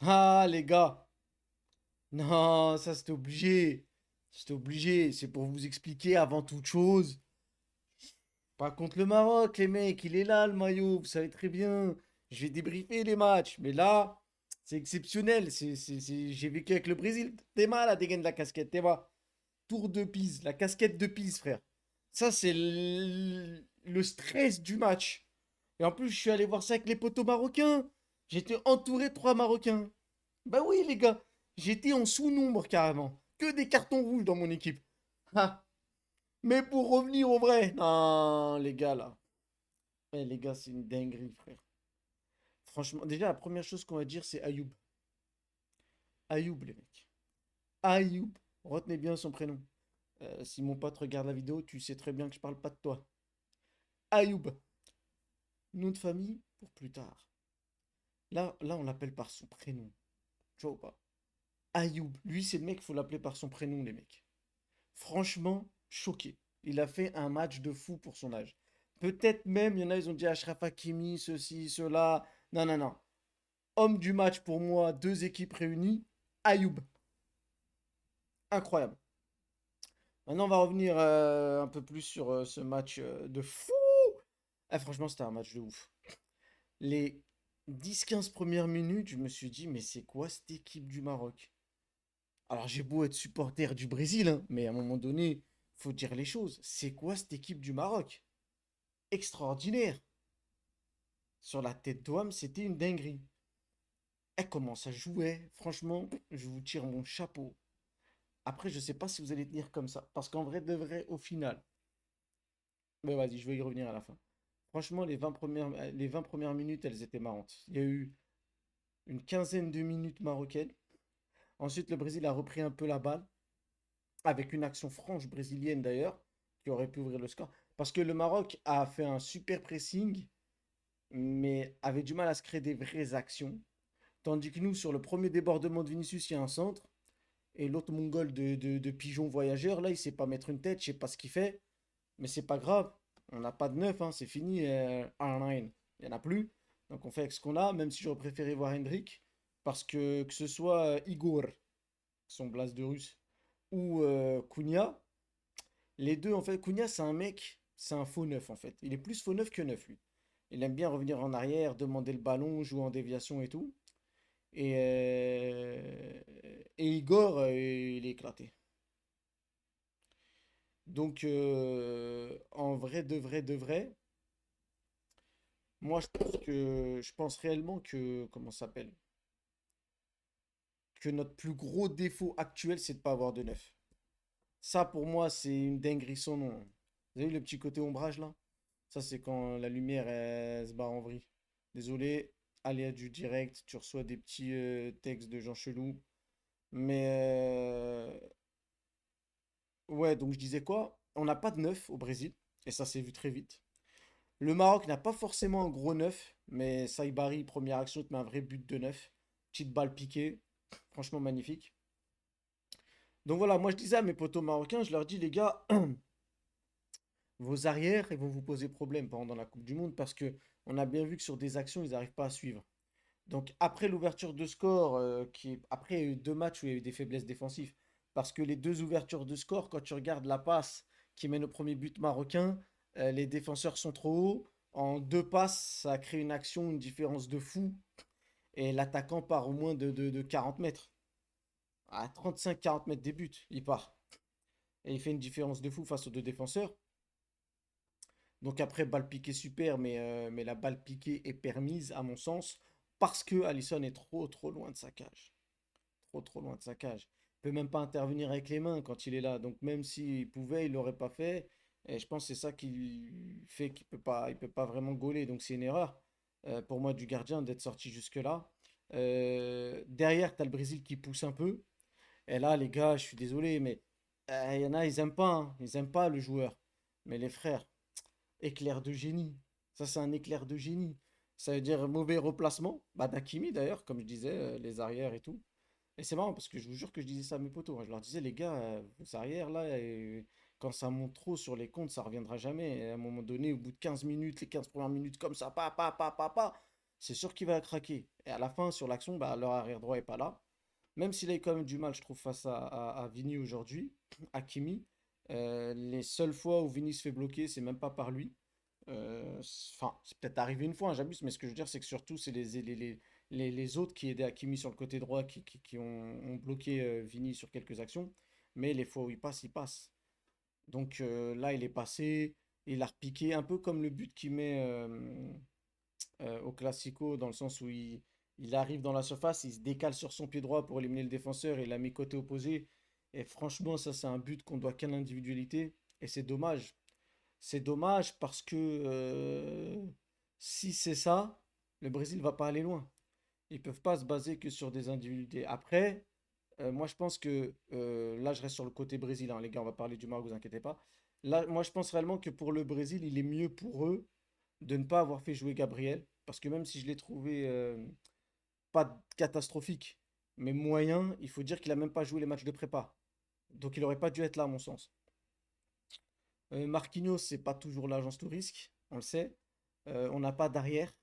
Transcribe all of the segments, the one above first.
Ah, les gars. Non, ça c'était obligé. C'était obligé. C'est pour vous expliquer avant toute chose. Pas contre le Maroc, les mecs. Il est là, le maillot. Vous savez très bien. Je vais débriefer les matchs. Mais là, c'est exceptionnel. J'ai vécu avec le Brésil. T'es mal à dégainer la casquette. T'es mal. Tour de Pise. La casquette de Pise, frère. Ça, c'est le stress du match. Et en plus, je suis allé voir ça avec les potos marocains. J'étais entouré de 3 Marocains. Bah oui, les gars, j'étais en sous-nombre carrément. Que des cartons rouges dans mon équipe. Ah. Mais pour revenir au vrai, non, les gars là. Eh, les gars, c'est une dinguerie, frère. Franchement, déjà, la première chose qu'on va dire, c'est Ayoub. Ayoub, les mecs. Ayoub. Retenez bien son prénom. Si mon pote regarde la vidéo, tu sais très bien que je parle pas de toi. Ayoub. Nom de famille pour plus tard. Là, on l'appelle par son prénom. Tu vois ou pas? Ayoub. Lui, c'est le mec, faut l'appeler par son prénom, les mecs. Franchement, choqué. Il a fait un match de fou pour son âge. Peut-être même, il y en a, ils ont dit Achraf Hakimi, ceci, cela. Non, non, non. Homme du match pour moi, deux équipes réunies. Ayoub. Incroyable. Maintenant, on va revenir un peu plus sur ce match de fou. Ah, franchement, c'était un match de ouf. Les 10-15 premières minutes, je me suis dit, mais c'est quoi cette équipe du Maroc? Alors, j'ai beau être supporter du Brésil, hein, mais à un moment donné, faut dire les choses. C'est quoi cette équipe du Maroc? Extraordinaire. Sur la tête d'homme, c'était une dinguerie. Et comment ça jouait, franchement, je vous tire mon chapeau. Après, je sais pas si vous allez tenir comme ça. Parce qu'en vrai de vrai, au final. Mais vas-y, je vais y revenir à la fin. Franchement, les 20 premières minutes, elles étaient marrantes. Il y a eu une quinzaine de minutes marocaines. Ensuite, le Brésil a repris un peu la balle. Avec une action franche brésilienne d'ailleurs, qui aurait pu ouvrir le score. Parce que le Maroc a fait un super pressing, mais avait du mal à se créer des vraies actions. Tandis que nous, sur le premier débordement de Vinicius, il y a un centre. Et l'autre mongol de pigeon voyageur, là, il sait pas mettre une tête, je sais pas ce qu'il fait. Mais c'est pas grave. On n'a pas de neuf, hein, c'est fini. R9. Il n'y en a plus. Donc on fait avec ce qu'on a, même si j'aurais préféré voir Hendrik. Parce que ce soit Igor, son blase de russe, ou Cunha, les deux, en fait, Cunha, c'est un mec, c'est un faux neuf, en fait. Il est plus faux neuf que neuf, lui. Il aime bien revenir en arrière, demander le ballon, jouer en déviation et tout. Et Igor, il est éclaté. Donc, en vrai, de vrai, moi, je pense réellement que, comment ça s'appelle? Que notre plus gros défaut actuel, c'est de pas avoir de neuf. Ça, pour moi, c'est une dinguerie sans nom. Vous avez vu le petit côté ombrage, là? Ça, c'est quand la lumière elle se barre en vrille. Désolé, aléa du direct, tu reçois des petits textes de gens chelous. Mais ouais, donc je disais quoi? On n'a pas de neuf au Brésil, et ça s'est vu très vite. Le Maroc n'a pas forcément un gros neuf, mais Saïbari, première action, te met un vrai but de neuf. Petite balle piquée, franchement magnifique. Donc voilà, moi je disais à mes potos marocains, je leur dis les gars, vos arrières, ils vont vous poser problème pendant la Coupe du Monde parce que on a bien vu que sur des actions, ils n'arrivent pas à suivre. Donc après l'ouverture de score, après il y a eu 2 matchs où il y a eu des faiblesses défensives. Parce que les deux ouvertures de score, quand tu regardes la passe qui mène au premier but marocain, les défenseurs sont trop hauts. En 2 passes, ça a créé une action, une différence de fou. Et l'attaquant part au moins de 40 mètres. À 35-40 mètres des buts, il part. Et il fait une différence de fou face aux deux défenseurs. Donc après, balle piquée super, mais la balle piquée est permise, à mon sens, parce que Alisson est trop loin de sa cage. Trop loin de sa cage. Il peut même pas intervenir avec les mains quand il est là. Donc même s'il pouvait, il l'aurait pas fait. Et je pense que c'est ça qui fait qu'il peut pas vraiment gauler. Donc c'est une erreur pour moi du gardien d'être sorti jusque-là. Derrière, tu as le Brésil qui pousse un peu. Et là, les gars, je suis désolé, mais il y en a, ils aiment pas, hein. Ils aiment pas le joueur. Mais les frères, éclair de génie. Ça, c'est un éclair de génie. Ça veut dire mauvais replacement. Bah, d'Hakimi d'ailleurs, comme je disais, les arrières et tout. Et c'est marrant parce que je vous jure que je disais ça à mes potos, hein. Je leur disais, les gars, vos arrières là, quand ça monte trop sur les comptes, ça reviendra jamais. Et à un moment donné, au bout de 15 minutes, les 15 premières minutes comme ça, pa, pa, pa, pa, pa, c'est sûr qu'il va craquer. Et à la fin, sur l'action, bah, leur arrière droit est pas là. Même s'il a eu quand même du mal, je trouve, face à Vini aujourd'hui, Hakimi. Les seules fois où Vini se fait bloquer, c'est même pas par lui. Enfin, c'est peut-être arrivé une fois, hein, j'abuse, mais ce que je veux dire, c'est que surtout, c'est les autres qui aidaient Hakimi sur le côté droit qui ont bloqué Vini sur quelques actions. Mais les fois où il passe, il passe. Donc là, il est passé, il a repiqué, un peu comme le but qu'il met au Classico, dans le sens où il arrive dans la surface, il se décale sur son pied droit pour éliminer le défenseur, il l'a mis côté opposé. Et franchement, ça, c'est un but qu'on doit qu'à l'individualité. Et c'est dommage. C'est dommage parce que si c'est ça, le Brésil va pas aller loin. Ils peuvent pas se baser que sur des individualités. Après, moi je pense que là je reste sur le côté brésilien, les gars, on va parler du Maroc, vous inquiétez pas. Là, moi je pense réellement que pour le Brésil, il est mieux pour eux de ne pas avoir fait jouer Gabriel, parce que même si je l'ai trouvé pas catastrophique, mais moyen, il faut dire qu'il a même pas joué les matchs de prépa. Donc il aurait pas dû être là à mon sens. Marquinhos, c'est pas toujours l'agence tout risque, on le sait. On n'a pas d'arrière.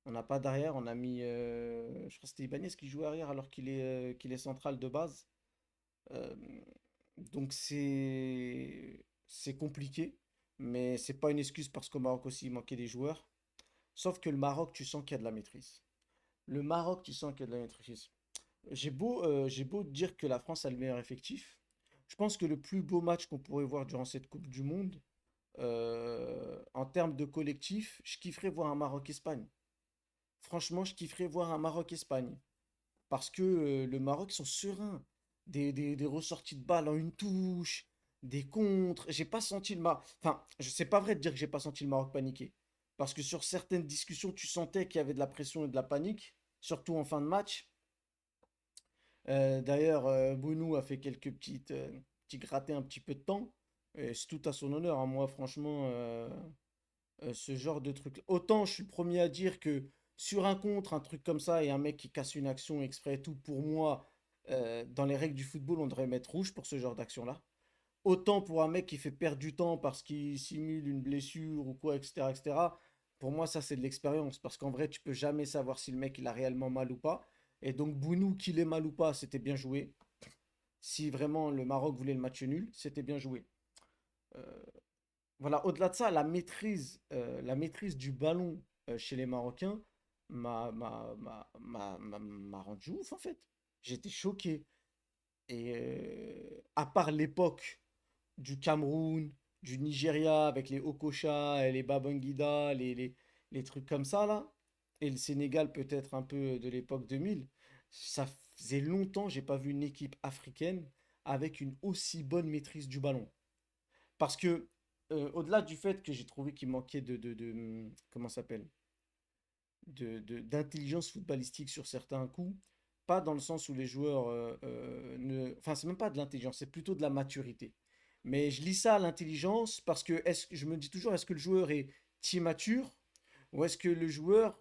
On n'a pas d'arrière. On a mis, je crois que c'était Ibanez qui joue arrière alors qu'il est central de base. Euh, donc c'est compliqué, mais c'est pas une excuse parce qu'au Maroc aussi il manquait des joueurs. Sauf que le Maroc, tu sens qu'il y a de la maîtrise. Le Maroc, tu sens qu'il y a de la maîtrise. J'ai beau dire que la France a le meilleur effectif. Je pense que le plus beau match qu'on pourrait voir durant cette Coupe du Monde, en termes de collectif, je kifferais voir un Maroc-Espagne. Franchement, je kifferais voir un Maroc-Espagne. Parce que le Maroc, ils sont sereins. Des ressorties de balles en une touche, des contres. J'ai pas senti le Maroc. Enfin, je sais pas vrai de dire que j'ai pas senti le Maroc paniquer. Parce que sur certaines discussions, tu sentais qu'il y avait de la pression et de la panique, surtout en fin de match. D'ailleurs, Bounou a fait quelques petits grattés un petit peu de temps. Et c'est tout à son honneur, hein. Moi, franchement, ce genre de truc. Autant je suis le premier à dire que sur un contre, un truc comme ça, et un mec qui casse une action exprès et tout, pour moi, dans les règles du football, on devrait mettre rouge pour ce genre d'action-là. Autant pour un mec qui fait perdre du temps parce qu'il simule une blessure ou quoi, etc., etc. Pour moi, ça, c'est de l'expérience. Parce qu'en vrai, tu peux jamais savoir si le mec, il a réellement mal ou pas. Et donc, Bounou, qu'il ait mal ou pas, c'était bien joué. Si vraiment le Maroc voulait le match nul, c'était bien joué. Euh, voilà, au-delà de ça, la maîtrise du ballon chez les Marocains m'a rendu ouf, en fait. J'étais choqué. Et à part l'époque du Cameroun, du Nigeria avec les Okocha et les Babangida, les trucs comme ça là, et le Sénégal peut-être un peu de l'époque 2000, ça faisait longtemps que j'ai pas vu une équipe africaine avec une aussi bonne maîtrise du ballon. Parce que au-delà du fait que j'ai trouvé qu'il manquait comment ça s'appelle, d'intelligence footballistique sur certains coups, pas dans le sens où les joueurs enfin, c'est même pas de l'intelligence, c'est plutôt de la maturité. Mais je lis ça à l'intelligence parce que je me dis toujours, est-ce que le joueur est immature ou est-ce que le joueur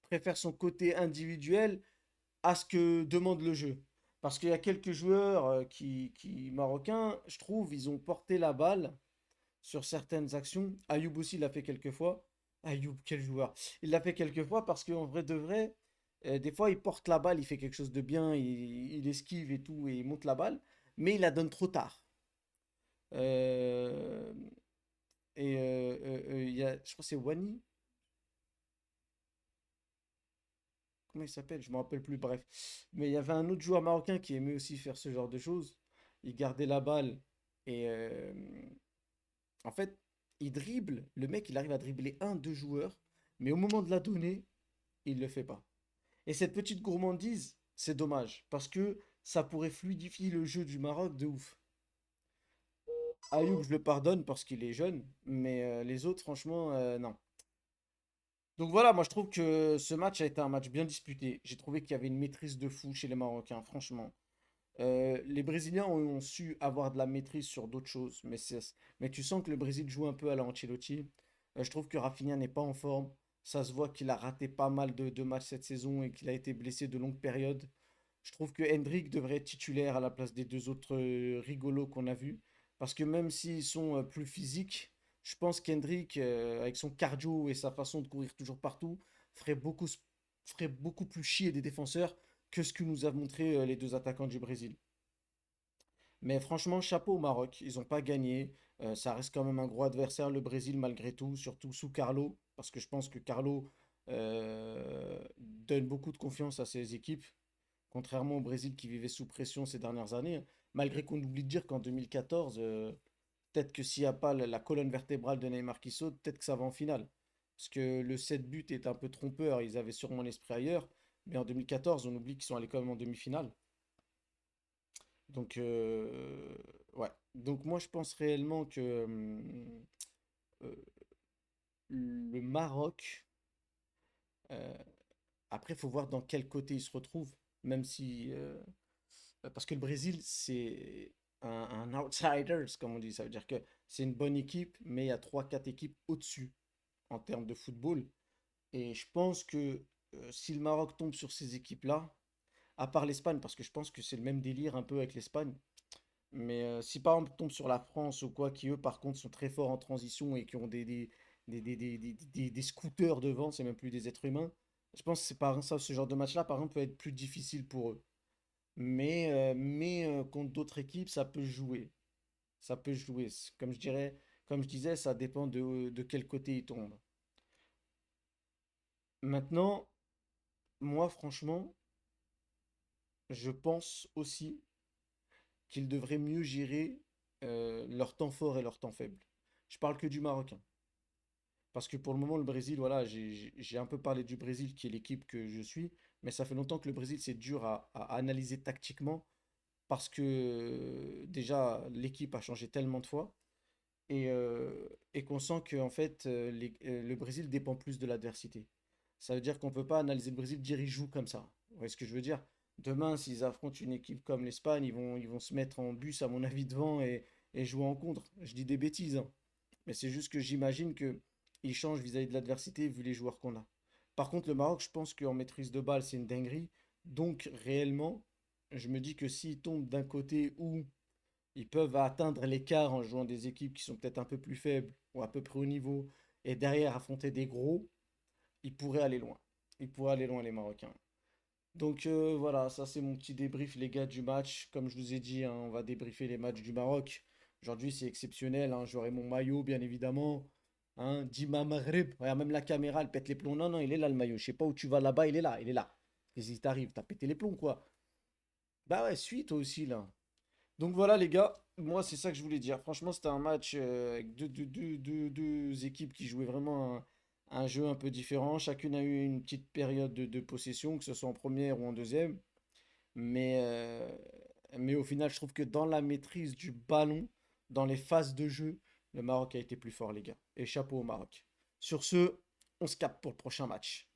préfère son côté individuel à ce que demande le jeu? Parce qu'il y a quelques joueurs marocains, je trouve, ils ont porté la balle sur certaines actions. Ayoub aussi l'a fait quelques fois. Ayoub, quel joueur. Il l'a fait quelques fois parce qu'en vrai de vrai, des fois il porte la balle, il fait quelque chose de bien, il esquive et tout, et il monte la balle, mais il la donne trop tard. Euh, je crois que c'est Wani, comment il s'appelle? Je me rappelle plus, bref. Mais il y avait un autre joueur marocain qui aimait aussi faire ce genre de choses. Il gardait la balle et en fait, il dribble, le mec, il arrive à dribbler un, deux joueurs, mais au moment de la donner, il le fait pas. Et cette petite gourmandise, c'est dommage, parce que ça pourrait fluidifier le jeu du Maroc de ouf. Ayoub, je le pardonne parce qu'il est jeune, mais les autres, franchement, non. Donc voilà, moi je trouve que ce match a été un match bien disputé. J'ai trouvé qu'il y avait une maîtrise de fou chez les Marocains, franchement. Les Brésiliens ont su avoir de la maîtrise sur d'autres choses, mais tu sens que le Brésil joue un peu à la Ancelotti. Je trouve que Rafinha n'est pas en forme. Ça se voit qu'il a raté pas mal de matchs cette saison et qu'il a été blessé de longues périodes. Je trouve que Hendrick devrait être titulaire à la place des deux autres rigolos qu'on a vus. Parce que même s'ils sont plus physiques, je pense qu'Hendrick, avec son cardio et sa façon de courir toujours partout, ferait beaucoup, ferait beaucoup plus chier des défenseurs que ce que nous a montré les deux attaquants du Brésil. Mais franchement, chapeau au Maroc. Ils n'ont pas gagné. Ça reste quand même un gros adversaire, le Brésil, malgré tout, surtout sous Carlo. Parce que je pense que Carlo donne beaucoup de confiance à ses équipes, contrairement au Brésil qui vivait sous pression ces dernières années. Malgré qu'on oublie de dire qu'en 2014, peut-être que s'il n'y a pas la colonne vertébrale de Neymar qui saute, peut-être que ça va en finale. Parce que le 7 buts est un peu trompeur. Ils avaient sûrement l'esprit ailleurs. Mais en 2014, on oublie qu'ils sont allés quand même en demi-finale. Donc, ouais. Donc, moi, je pense réellement que euh, le Maroc, euh, après, il faut voir dans quel côté il se retrouve, même si. Parce que le Brésil, c'est un outsiders, comme on dit. Ça veut dire que c'est une bonne équipe, mais il y a trois quatre équipes au-dessus en termes de football. Et je pense que si le Maroc tombe sur ces équipes-là, à part l'Espagne, parce que je pense que c'est le même délire un peu avec l'Espagne. Mais si par exemple on tombe sur la France ou quoi, qui eux par contre sont très forts en transition et qui ont des scooters devant, c'est même plus des êtres humains, je pense que c'est par ça, ce genre de match-là par exemple peut être plus difficile pour eux. Mais contre d'autres équipes, ça peut jouer. Ça peut jouer. Comme je dirais, comme je disais, ça dépend de quel côté ils tombent. Maintenant, moi franchement, je pense aussi qu'ils devraient mieux gérer leur temps fort et leur temps faible. Je parle que du Marocain. Parce que pour le moment, le Brésil, voilà, j'ai un peu parlé du Brésil, qui est l'équipe que je suis, mais ça fait longtemps que le Brésil, c'est dur à analyser tactiquement, parce que déjà, l'équipe a changé tellement de fois, et qu'on sent que en fait, le Brésil dépend plus de l'adversité. Ça veut dire qu'on ne peut pas analyser le Brésil, dire ils jouent comme ça. Vous voyez ce que je veux dire? Demain, s'ils affrontent une équipe comme l'Espagne, ils vont se mettre en bus, à mon avis, devant et jouer en contre. Je dis des bêtises, hein. Mais c'est juste que j'imagine que il change vis-à-vis de l'adversité vu les joueurs qu'on a. Par contre, le Maroc, je pense qu'en maîtrise de balle, c'est une dinguerie. Donc, réellement, je me dis que s'ils tombent d'un côté où ils peuvent atteindre l'écart en jouant des équipes qui sont peut-être un peu plus faibles ou à peu près au niveau, et derrière affronter des gros, ils pourraient aller loin. Ils pourraient aller loin, les Marocains. Donc voilà, ça c'est mon petit débrief, les gars, du match. Comme je vous ai dit, hein, on va débriefer les matchs du Maroc. Aujourd'hui, c'est exceptionnel, hein. J'aurai mon maillot, bien évidemment. Hein, Dima Maghreb. Regarde, même la caméra, elle pète les plombs. Non, non, il est là le maillot. Je sais pas où tu vas là-bas, il est là, il est là. Qu'est-ce qui t'arrive? T'as pété les plombs, quoi. Bah ouais, suis toi aussi, là. Donc voilà, les gars, moi, c'est ça que je voulais dire. Franchement, c'était un match avec deux équipes qui jouaient vraiment un jeu un peu différent. Chacune a eu une petite période de possession, que ce soit en première ou en deuxième. Mais, euh, mais au final, je trouve que dans la maîtrise du ballon, dans les phases de jeu, le Maroc a été plus fort, les gars. Et chapeau au Maroc. Sur ce, on se capte pour le prochain match.